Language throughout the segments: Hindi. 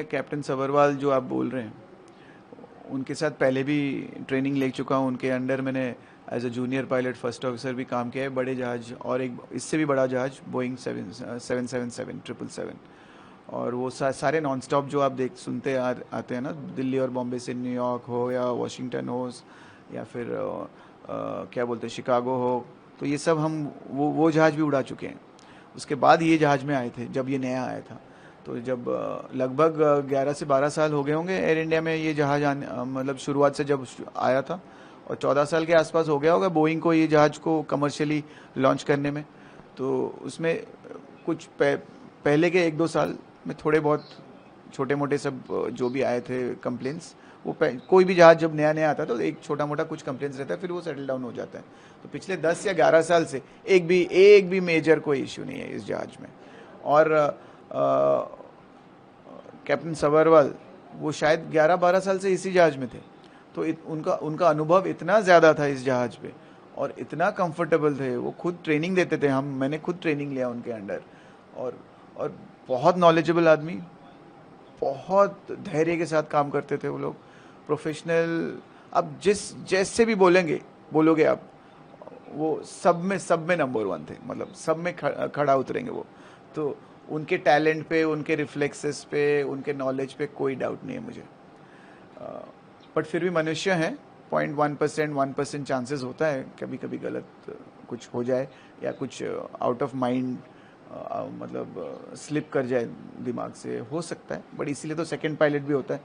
कैप्टन सबरवाल जो आप बोल रहे हैं, उनके साथ पहले भी ट्रेनिंग ले चुका हूँ। उनके अंडर मैंने as a junior pilot first officer भी काम किया है, बड़े जहाज और एक इससे भी बड़ा जहाज बोइंग 777 और वो सारे नॉन स्टॉप जो आप देख सुनते आते हैं ना, दिल्ली और बॉम्बे से न्यूयॉर्क हो या वॉशिंगटन हो या फिर क्या बोलते हैं शिकागो हो, तो ये सब हम वो जहाज भी उड़ा चुके हैं। उसके बाद ये जहाज में आए थे जब ये नया आया था। तो जब लगभग 11 से 12 साल हो गए होंगे एयर इंडिया में ये जहाज मतलब शुरुआत से जब आया था, और 14 साल के आसपास हो गया होगा बोइंग को ये जहाज को कमर्शियली लॉन्च करने में। तो उसमें कुछ पहले के 1-2 साल में थोड़े बहुत छोटे मोटे सब जो भी आए थे कंप्लेंट्स, वो कोई भी जहाज जब नया नया आता है तो एक छोटा मोटा कुछ कंप्लेंट्स रहता है, फिर वो सेटल डाउन हो जाता है। तो पिछले 10 या 11 साल से एक भी मेजर कोई इश्यू नहीं है इस जहाज में। और कैप्टन सबरवाल वो शायद 11-12 साल से इसी जहाज में थे, तो उनका अनुभव इतना ज़्यादा था इस जहाज पे और इतना कंफर्टेबल थे। वो खुद ट्रेनिंग देते थे, मैंने खुद ट्रेनिंग लिया उनके अंडर। और बहुत नॉलेजेबल आदमी, बहुत धैर्य के साथ काम करते थे वो लोग, प्रोफेशनल। अब जैसे भी बोलोगे आप, वो सब में नंबर 1 थे, मतलब सब में खड़ा उतरेंगे वो। तो उनके टैलेंट पे, उनके रिफ्लेक्सेस पे, उनके नॉलेज पे कोई डाउट नहीं है मुझे। बट फिर भी मनुष्य हैं, 0.1% 1% चांसेस होता है कभी कभी गलत कुछ हो जाए या कुछ आउट ऑफ माइंड मतलब स्लिप कर जाए दिमाग से, हो सकता है। बट इसीलिए तो सेकंड पायलट भी होता है।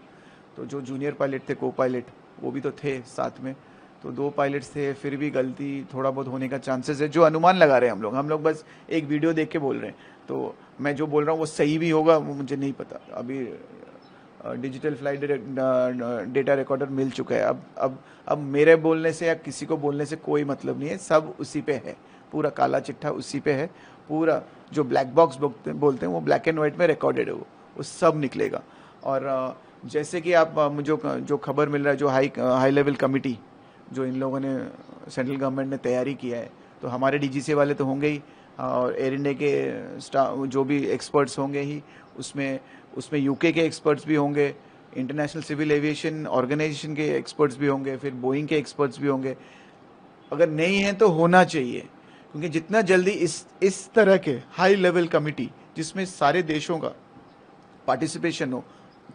तो जो जूनियर पायलट थे, को पायलट, वो भी तो थे साथ में। तो 2 पायलट्स थे, फिर भी गलती थोड़ा बहुत होने का चांसेस है, जो अनुमान लगा रहे हैं हम लोग बस एक वीडियो देख के बोल रहे हैं। तो मैं जो बोल रहा हूँ वो सही भी होगा वो मुझे नहीं पता। अभी डिजिटल फ्लाइट डेटा रिकॉर्डर मिल चुका है। अब मेरे बोलने से या किसी को बोलने से कोई मतलब नहीं है, सब उसी पे है, पूरा काला चिट्ठा उसी पे है। पूरा जो ब्लैक बॉक्स बोलते हैं वो ब्लैक एंड व्हाइट में रिकॉर्डेड है, वो सब निकलेगा। और जैसे कि आप मुझे जो खबर मिल रहा है, जो हाई लेवल कमिटी जो इन लोगों ने सेंट्रल गवर्नमेंट ने तैयारी किया है, तो हमारे डीजीसी वाले तो होंगे ही, और एयर इंडिया के स्टाफ जो भी एक्सपर्ट्स होंगे ही, उसमें यूके के एक्सपर्ट्स भी होंगे, इंटरनेशनल सिविल एविएशन ऑर्गेनाइजेशन के एक्सपर्ट्स भी होंगे, फिर बोइंग के एक्सपर्ट्स भी होंगे। अगर नहीं है तो होना चाहिए, क्योंकि जितना जल्दी इस तरह के हाई लेवल कमिटी जिसमें सारे देशों का पार्टिसिपेशन हो,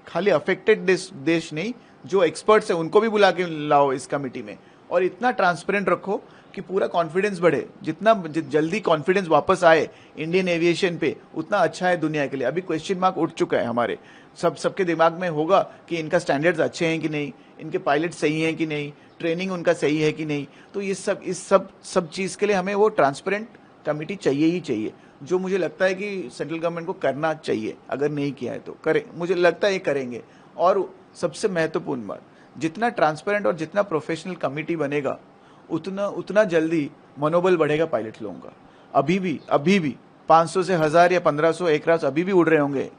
खाली अफेक्टेड देश नहीं, जो एक्सपर्ट्स है उनको भी बुला के लाओ इस कमिटी में, और इतना ट्रांसपेरेंट रखो कि पूरा कॉन्फिडेंस बढ़े। जितना जल्दी कॉन्फिडेंस वापस आए इंडियन एविएशन पे, उतना अच्छा है दुनिया के लिए। अभी क्वेश्चन मार्क उठ चुका है हमारे सबके दिमाग में होगा कि इनका स्टैंडर्ड्स अच्छे हैं कि नहीं, इनके पायलट सही हैं कि नहीं, ट्रेनिंग उनका सही है कि नहीं। तो इस सब चीज़ के लिए हमें वो ट्रांसपेरेंट कमिटी चाहिए ही चाहिए, जो मुझे लगता है कि सेंट्रल गवर्नमेंट को करना चाहिए। अगर नहीं किया है तो करें, मुझे लगता है ये करेंगे। और सबसे महत्वपूर्ण बात, जितना ट्रांसपेरेंट और जितना प्रोफेशनल कमिटी बनेगा, उतना जल्दी मनोबल बढ़ेगा पायलट लोगों का। अभी भी 500 से 1000 या 1500 एयरक्राफ्ट अभी भी उड़ रहे होंगे,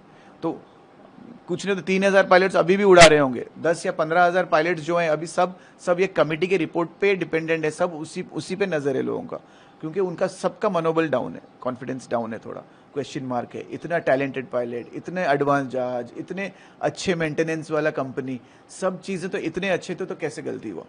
तो कुछ नहीं तो 3000 पायलट्स अभी भी उड़ा रहे होंगे। 10 या 15,000 पायलट्स जो हैं अभी सब ये कमिटी के रिपोर्ट पे डिपेंडेंट है, सब उसी पे नजर है लोगों का, क्योंकि उनका सबका मनोबल डाउन है, कॉन्फिडेंस डाउन है, थोड़ा क्वेश्चन मार्क है। इतना टैलेंटेड पायलट, इतने एडवांस जहाज, इतने अच्छे मेंटेनेंस वाला कंपनी, सब चीजें तो इतने अच्छे थे, तो कैसे गलती हुआ।